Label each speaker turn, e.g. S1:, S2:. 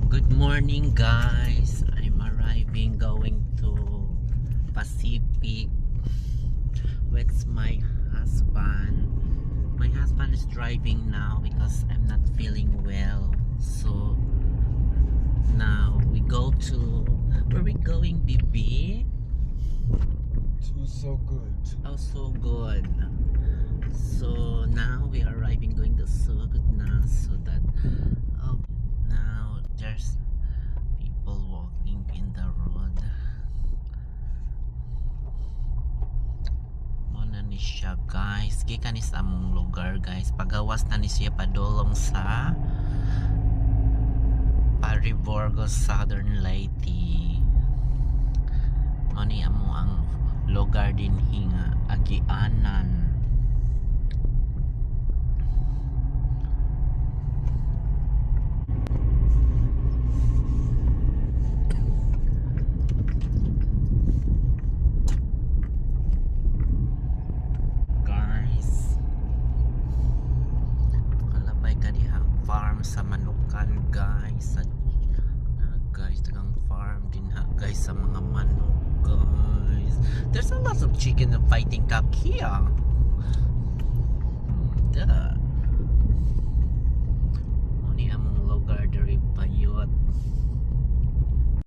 S1: Good morning guys. I'm arriving going to Pacific with my husband. My husband is driving now because I'm not feeling well. So now we go to where we going, baby?
S2: To So Good.
S1: Oh, So Good. So now we are arriving going to So Good now, so that now there's people walking in the road. Muna ni siya guys, gikan ni sa among lugar guys, pagawas na ni siya padulong sa Pariborgo, Southern Leyte. Mani amo ang lugar din hinga Agianan. Farm sa Manukan guys, guys tagang farm din ha guys sa mga manok guys. There's a lot of chicken fighting cock here.